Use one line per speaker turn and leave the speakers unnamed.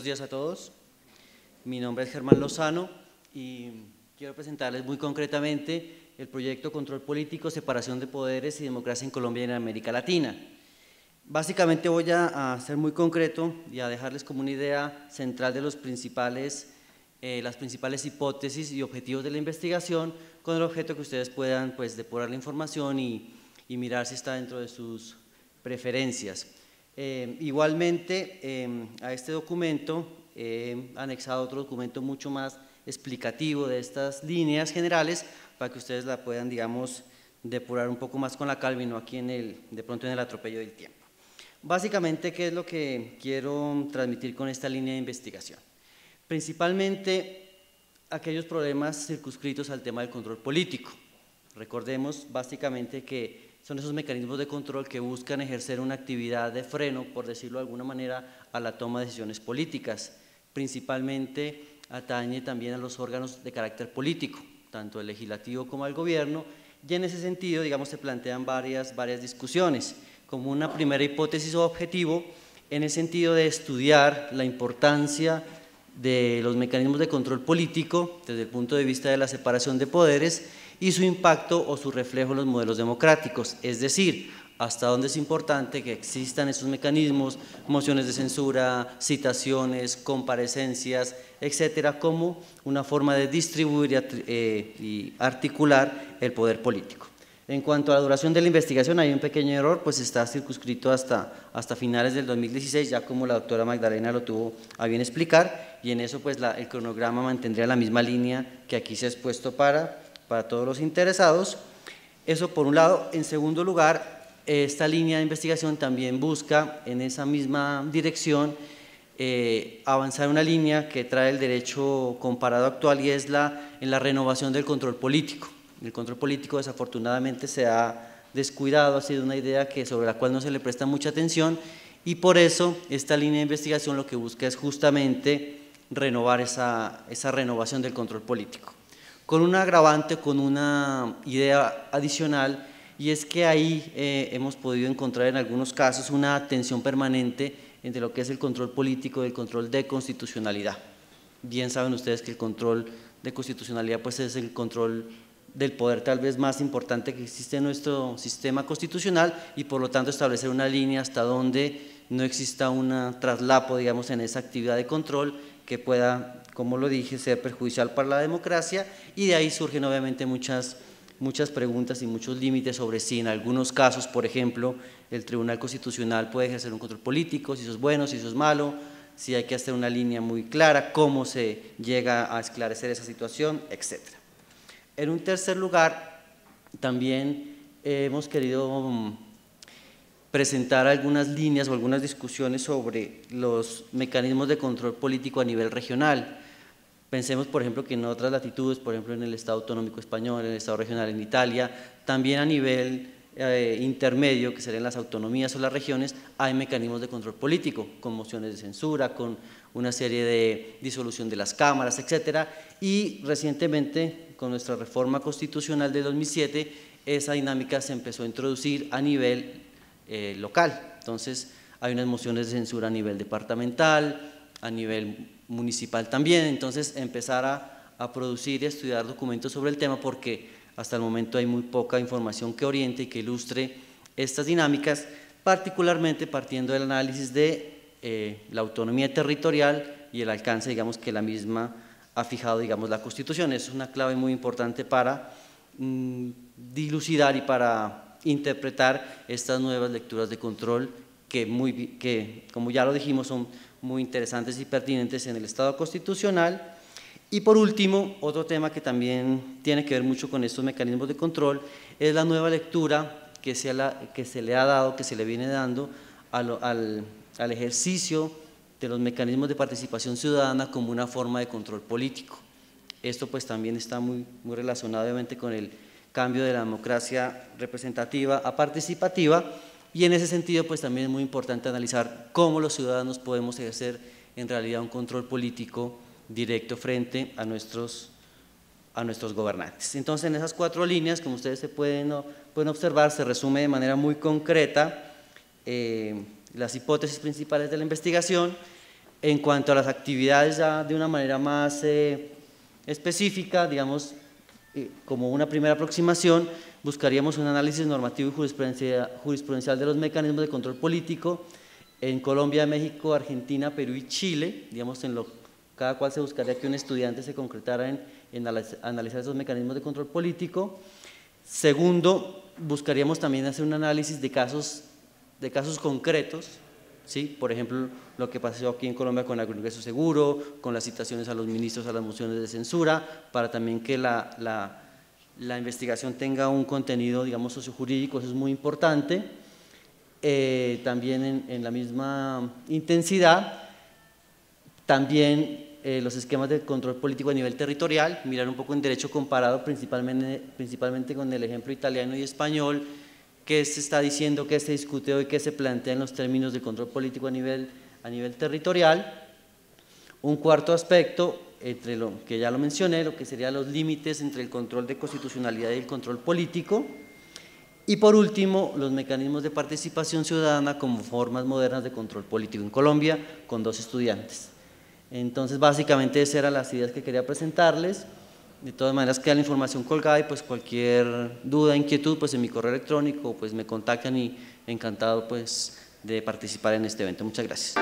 días a todos. Mi nombre es Germán Lozano y quiero presentarles muy concretamente el proyecto Control Político, Separación de Poderes y Democracia en Colombia y en América Latina. Básicamente voy a ser muy concreto y a dejarles como una idea central de las principales hipótesis y objetivos de la investigación, con el objeto que ustedes puedan depurar la información y mirar si está dentro de sus preferencias. Igualmente, a este documento he anexado otro documento mucho más explicativo de estas líneas generales para que ustedes la puedan, digamos, depurar un poco más con la calma y no aquí de pronto en el atropello del tiempo. Básicamente, ¿qué es lo que quiero transmitir con esta línea de investigación? Principalmente aquellos problemas circunscritos al tema del control político. Recordemos básicamente que son esos mecanismos de control que buscan ejercer una actividad de freno, por decirlo de alguna manera, a la toma de decisiones políticas. Principalmente atañe también a los órganos de carácter político, tanto el legislativo como el gobierno, y en ese sentido, digamos, se plantean varias discusiones, como una primera hipótesis o objetivo, en el sentido de estudiar la importancia de los mecanismos de control político desde el punto de vista de la separación de poderes y su impacto o su reflejo en los modelos democráticos, es decir, hasta dónde es importante que existan esos mecanismos, mociones de censura, citaciones, comparecencias, etcétera, como una forma de distribuir y articular el poder político. En cuanto a la duración de la investigación, hay un pequeño error, pues está circunscrito hasta finales del 2016, ya como la doctora Magdalena lo tuvo a bien explicar, y en eso pues el cronograma mantendría la misma línea que aquí se ha expuesto para todos los interesados. Eso por un lado. En segundo lugar, esta línea de investigación también busca en esa misma dirección avanzar una línea que trae el derecho comparado actual y es en la renovación del control político. El control político desafortunadamente se ha descuidado, ha sido una idea sobre la cual no se le presta mucha atención y por eso esta línea de investigación lo que busca es justamente renovar esa renovación del control político. Con un agravante, con una idea adicional, y es que ahí hemos podido encontrar en algunos casos una tensión permanente entre lo que es el control político y el control de constitucionalidad. Bien saben ustedes que el control de constitucionalidad pues es el control del poder tal vez más importante que existe en nuestro sistema constitucional y por lo tanto establecer una línea hasta donde no exista un traslapo, digamos, en esa actividad de control que pueda, como lo dije, ser perjudicial para la democracia, y de ahí surgen obviamente muchas preguntas y muchos límites sobre si en algunos casos, por ejemplo, el Tribunal Constitucional puede ejercer un control político, si eso es bueno, si eso es malo, si hay que hacer una línea muy clara, cómo se llega a esclarecer esa situación, etc. En un tercer lugar, también hemos querido presentar algunas líneas o algunas discusiones sobre los mecanismos de control político a nivel regional. Pensemos, por ejemplo, que en otras latitudes, por ejemplo, en el Estado Autonómico Español, en el Estado Regional en Italia, también a nivel intermedio, que serían las autonomías o las regiones, hay mecanismos de control político, con mociones de censura, con una serie de disolución de las cámaras, etcétera, y recientemente, con nuestra reforma constitucional de 2007, esa dinámica se empezó a introducir a nivel local. Entonces, hay unas mociones de censura a nivel departamental, a nivel municipal también, entonces empezar a producir y a estudiar documentos sobre el tema porque hasta el momento hay muy poca información que oriente y que ilustre estas dinámicas, particularmente partiendo del análisis de la autonomía territorial y el alcance, digamos, que la misma ha fijado, digamos, la Constitución. Eso es una clave muy importante para dilucidar y para interpretar estas nuevas lecturas de control que, como ya lo dijimos, son muy interesantes y pertinentes en el Estado constitucional. Y por último, otro tema que también tiene que ver mucho con estos mecanismos de control es la nueva lectura que se le ha dado, que se le viene dando al ejercicio de los mecanismos de participación ciudadana como una forma de control político. Esto pues también está muy relacionado obviamente con el cambio de la democracia representativa a participativa, y en ese sentido pues también es muy importante analizar cómo los ciudadanos podemos ejercer en realidad un control político directo frente a nuestros gobernantes. Entonces, en esas 4 líneas, como ustedes pueden observar, se resume de manera muy concreta las hipótesis principales de la investigación, En cuanto a las actividades, ya de una manera más específica, digamos, como una primera aproximación, buscaríamos un análisis normativo y jurisprudencial de los mecanismos de control político en Colombia, México, Argentina, Perú y Chile. Digamos, cada cual se buscaría que un estudiante se concretara en analizar esos mecanismos de control político. Segundo, buscaríamos también hacer un análisis de casos concretos, ¿sí? Por ejemplo, lo que pasó aquí en Colombia con el Ingreso Seguro, con las citaciones a los ministros a las mociones de censura, para también que la investigación tenga un contenido, digamos, sociojurídico, eso es muy importante. También en la misma intensidad, también los esquemas de control político a nivel territorial, mirar un poco en derecho comparado, principalmente con el ejemplo italiano y español, qué se está diciendo, qué se discute hoy, qué se plantea en los términos de control político a nivel territorial. Un cuarto aspecto, entre lo que ya lo mencioné, lo que serían los límites entre el control de constitucionalidad y el control político. Y por último, los mecanismos de participación ciudadana como formas modernas de control político en Colombia, con 2 estudiantes. Entonces, básicamente esas eran las ideas que quería presentarles. De todas maneras queda la información colgada y pues cualquier duda, inquietud, pues en mi correo electrónico pues me contactan y encantado pues de participar en este evento. Muchas gracias.